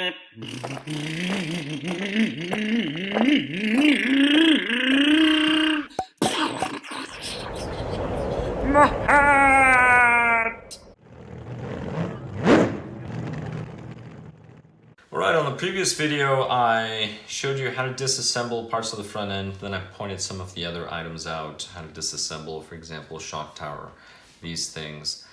Alright, on the previous video I showed you how to disassemble parts of the front end, then I pointed some of the other items out, how to disassemble, for example, shock tower, these things.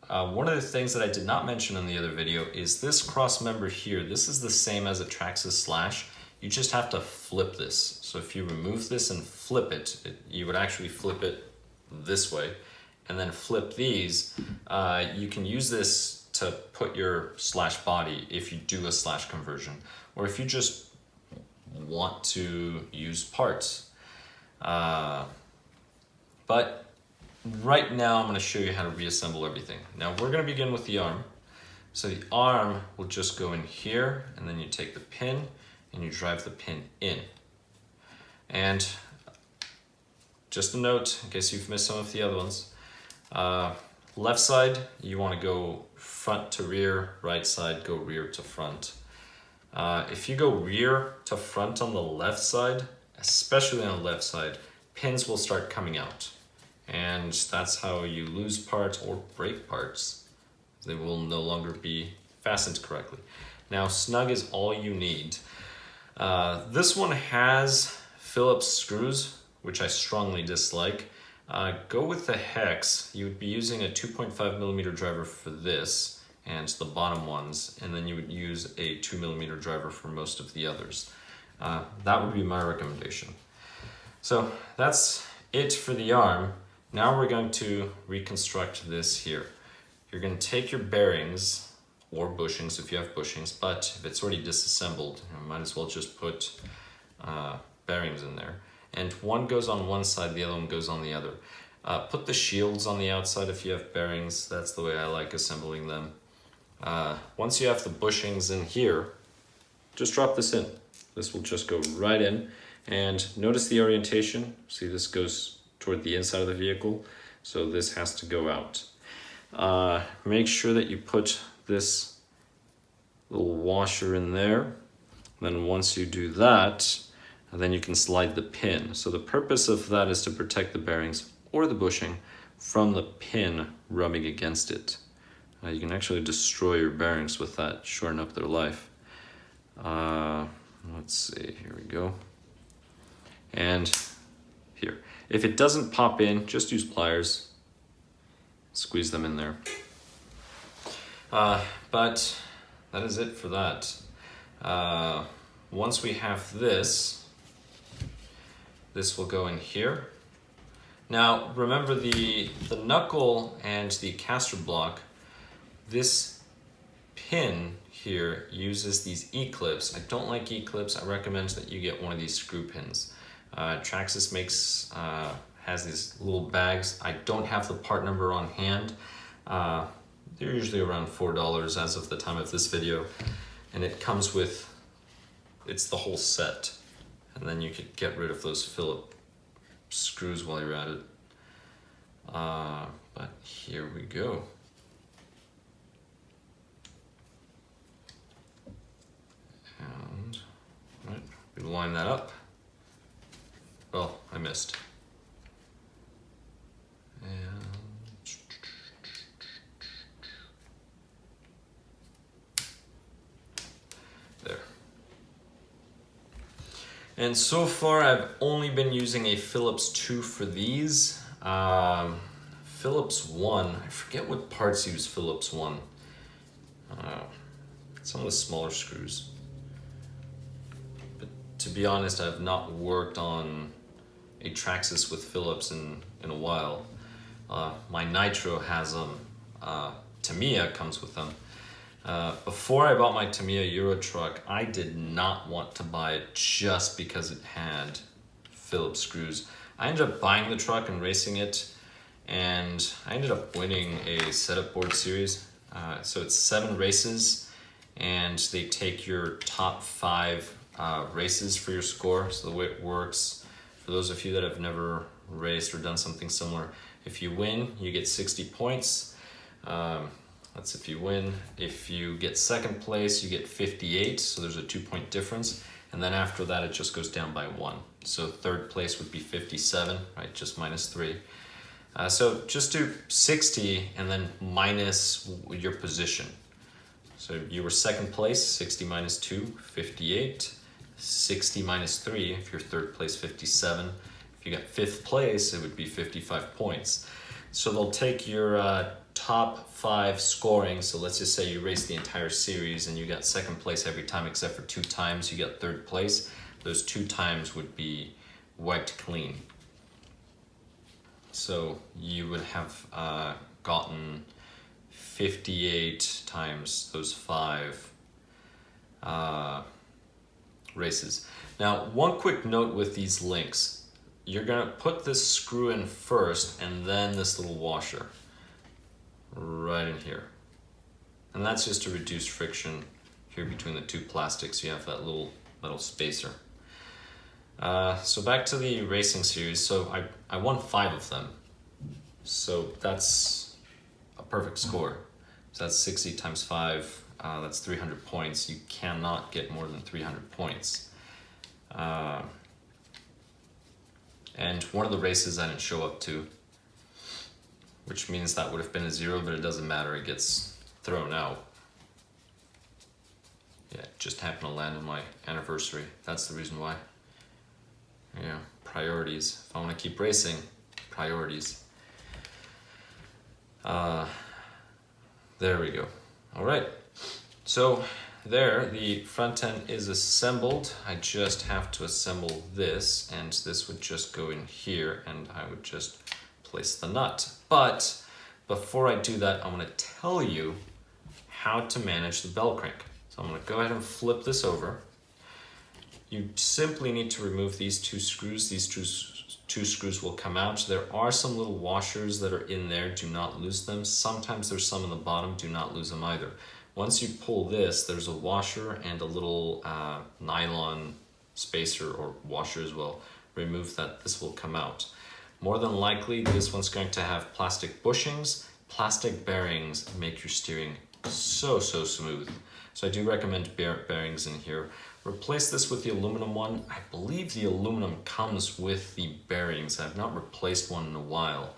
One of the things that I did not mention in the other video is this cross member here. This is the same as a Traxxas slash. You just have to flip this. So if you remove this and flip it, you would actually flip it this way and then flip these. You can use this to put your slash body if you do a slash conversion, or if you just want to use parts. But right now I'm going to show you how to reassemble everything. Now we're going to begin with the arm. So the arm will just go in here, and then you take the pin and you drive the pin in. And just a note, in case you've missed some of the other ones, left side, you want to go front to rear, right side, go rear to front. If you go rear to front on the left side, especially on the left side, pins will start coming out. And that's how you lose parts or break parts. They will no longer be fastened correctly. Now, snug is all you need. This one has Phillips screws, which I strongly dislike. Go with the hex. You would be using a 2.5mm driver for this and the bottom ones, and then you would use a 2mm driver for most of the others. That would be my recommendation. So that's it for the arm. Now we're going to reconstruct this here. You're going to take your bearings or bushings if you have bushings, but if it's already disassembled, you might as well just put bearings in there. And one goes on one side, the other one goes on the other. Put the shields on the outside if you have bearings. That's the way I like assembling them. Once you have the bushings in here, just drop this in. This will just go right in. And notice the orientation. See, this goes toward the inside of the vehicle, so this has to go out. Make sure that you put this little washer in there. Then once you do that, then you can slide the pin. So the purpose of that is to protect the bearings or the bushing from the pin rubbing against it. You can actually destroy your bearings with that, shorten up their life. Let's see, here we go. And here. If it doesn't pop in, just use pliers. Squeeze them in there. But that is it for that. Once we have this will go in here. Now remember the knuckle and the caster block, this pin here uses these E-clips. I don't like E-clips. I recommend that you get one of these screw pins. Traxxas has these little bags. I don't have the part number on hand. They're usually around $4 as of the time of this video. And it comes with, it's the whole set. And then you could get rid of those Phillips screws while you're at it. But here we go. And right, we line that up. Well, I missed. And there. And so far I've only been using a Phillips 2 for these. Phillips 1, I forget what parts use Phillips 1. Some of the smaller screws. But to be honest, I've not worked on a Traxxas with Phillips in a while. My Nitro has them. Tamiya comes with them. Before I bought my Tamiya Euro truck, I did not want to buy it just because it had Phillips screws. I ended up buying the truck and racing it, and I ended up winning a setup board series. So it's 7 races, and they take your top 5 races for your score. So the way it works, for those of you that have never raced or done something similar, if you win, you get 60 points. That's if you win. If you get second place, you get 58, so there's a 2-point difference. And then after that, it just goes down by 1. So third place would be 57, right? Just minus 3. So just do 60 and then minus your position. So you were second place, 60 minus 2, 58. 60 minus 3, if you're third place, 57. If you got fifth place, it would be 55 points. So they'll take your top 5 scoring. So let's just say you raced the entire series and you got second place every time except for 2 times you got third place. Those 2 times would be wiped clean. So you would have gotten 58 times those 5 races. Now, one quick note with these links. You're gonna put this screw in first and then this little washer right in here. And that's just to reduce friction here between the 2 plastics. You have that little spacer. So back to the racing series. So I won 5 of them. So that's a perfect score. So that's 60 times 5. That's 300 points. You cannot get more than 300 points. And one of the races I didn't show up to, which means that would have been a 0, but it doesn't matter, it gets thrown out. Yeah, it just happened to land on my anniversary. That's the reason why. Yeah, priorities. If I want to keep racing, priorities. There we go. All right. So there, the front end is assembled. I just have to assemble this, and this would just go in here, and I would just place the nut. But before I do that, I want to tell you how to manage the bell crank. So I'm going to go ahead and flip this over. You simply need to remove these 2 screws. These 2 screws will come out. There are some little washers that are in there. Do not lose them. Sometimes there's some in the bottom. Do not lose them either. Once you pull this, there's a washer and a little nylon spacer or washer as well. Remove that, this will come out. More than likely, this one's going to have plastic bushings. Plastic bearings make your steering so smooth. So I do recommend bearings in here. Replace this with the aluminum one. I believe the aluminum comes with the bearings. I've not replaced one in a while.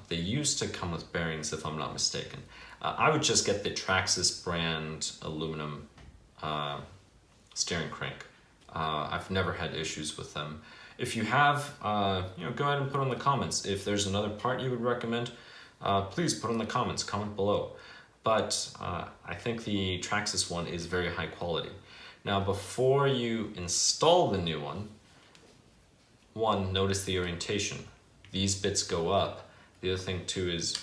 They used to come with bearings if I'm not mistaken. I would just get the Traxxas brand aluminum steering crank. I've never had issues with them. If you have, go ahead and put in the comments. If there's another part you would recommend, please put in the comments, comment below. But I think the Traxxas one is very high quality. Now, before you install the new one, notice the orientation. These bits go up. The other thing too is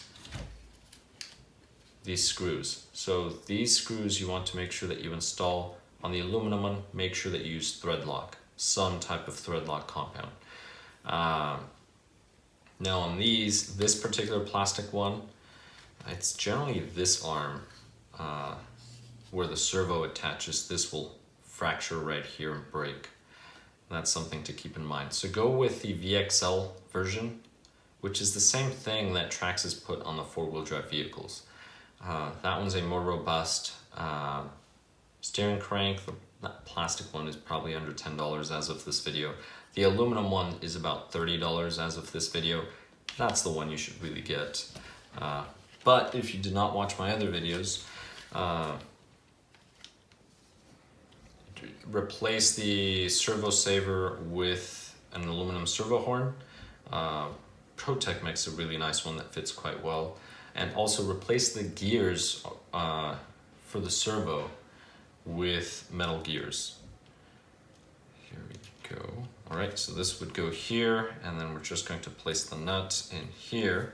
these screws. So these screws you want to make sure that you install on the aluminum one. Make sure that you use thread lock, some type of thread lock compound. Now on this particular plastic one, it's generally this arm where the servo attaches. This will fracture right here and break. That's something to keep in mind. So go with the VXL version, which is the same thing that Traxxas put on the 4-wheel drive vehicles. That one's a more robust steering crank. That plastic one is probably under $10 as of this video. The aluminum one is about $30 as of this video. That's the one you should really get. But if you did not watch my other videos, replace the servo saver with an aluminum servo horn. ProTech makes a really nice one that fits quite well. And also replace the gears for the servo with metal gears. Here we go. All right, so this would go here, and then we're just going to place the nut in here.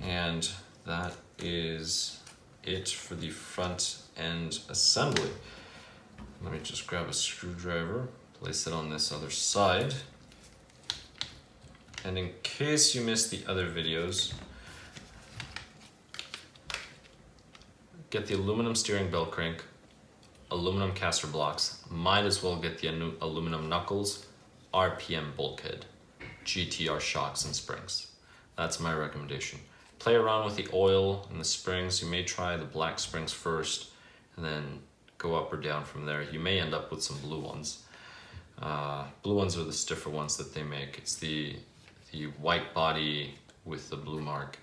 And that is it for the front end assembly. Let me just grab a screwdriver, place it on this other side. And in case you missed the other videos, get the aluminum steering bell crank, aluminum caster blocks, might as well get the aluminum knuckles, RPM bulkhead, GTR shocks and springs. That's my recommendation. play around with the oil and the springs. You may try the black springs first and then go up or down from there. You may end up with some blue ones. Blue ones are the stiffer ones that they make. It's the white body with the blue mark.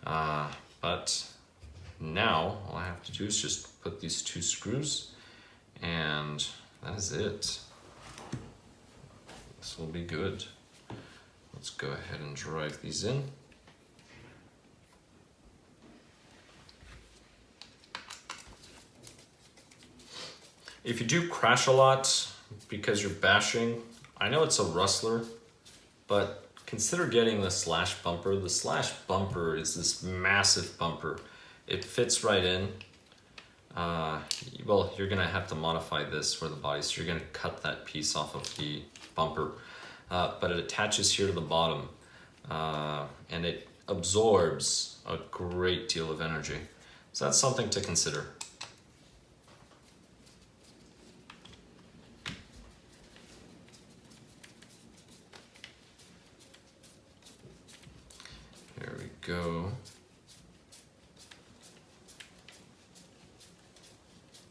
But now all I have to do is just put these 2 screws, and that is it. This will be good. Let's go ahead and drive these in. If you do crash a lot because you're bashing, I know it's a Rustler, but consider getting the slash bumper. The slash bumper is this massive bumper. It fits right in. Well, you're gonna have to modify this for the body, so you're gonna cut that piece off of the bumper. But it attaches here to the bottom, and it absorbs a great deal of energy. So that's something to consider. There we go.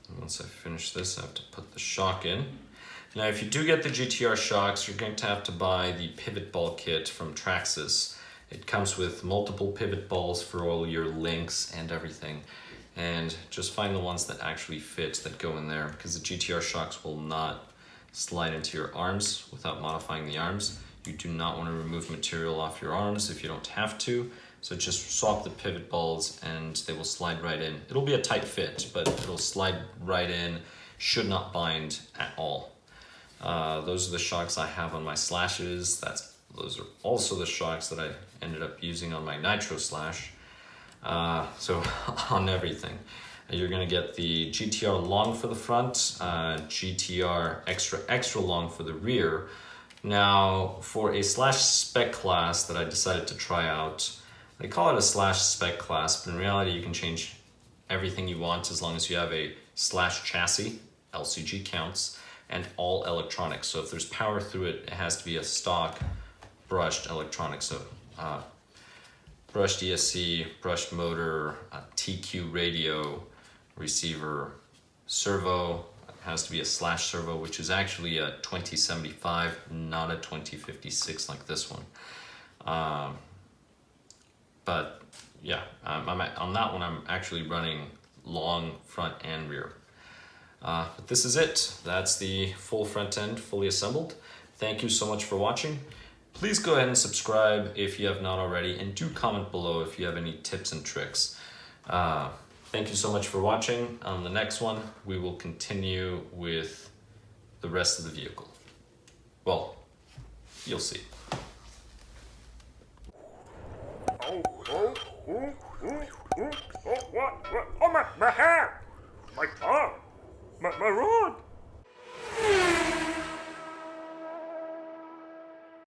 And once I finish this, I have to put the shock in. Now, if you do get the GTR shocks, you're going to have to buy the pivot ball kit from Traxxas. It comes with multiple pivot balls for all your links and everything. And just find the ones that actually fit, that go in there, because the GTR shocks will not slide into your arms without modifying the arms. You do not want to remove material off your arms if you don't have to. So just swap the pivot balls and they will slide right in. It'll be a tight fit, but it'll slide right in. Should not bind at all. Those are the shocks I have on my slashes. Those are also the shocks that I ended up using on my Nitro slash. So on everything. You're gonna get the GTR long for the front, GTR extra long for the rear. Now, for a slash spec class that I decided to try out, they call it a slash spec class, but in reality you can change everything you want as long as you have a slash chassis, LCG counts, and all electronics. So if there's power through it, it has to be a stock brushed electronics. So brushed ESC, brushed motor, TQ radio, receiver, servo. It has to be a slash servo, which is actually a 2075, not a 2056 like this one. But yeah, on that one, I'm actually running long front and rear. But this is it. That's the full front end, fully assembled. Thank you so much for watching. Please go ahead and subscribe if you have not already, and do comment below if you have any tips and tricks. Thank you so much for watching. On the next one, we will continue with the rest of the vehicle. Well, you'll see. What? Oh, my hair! My tongue! My room!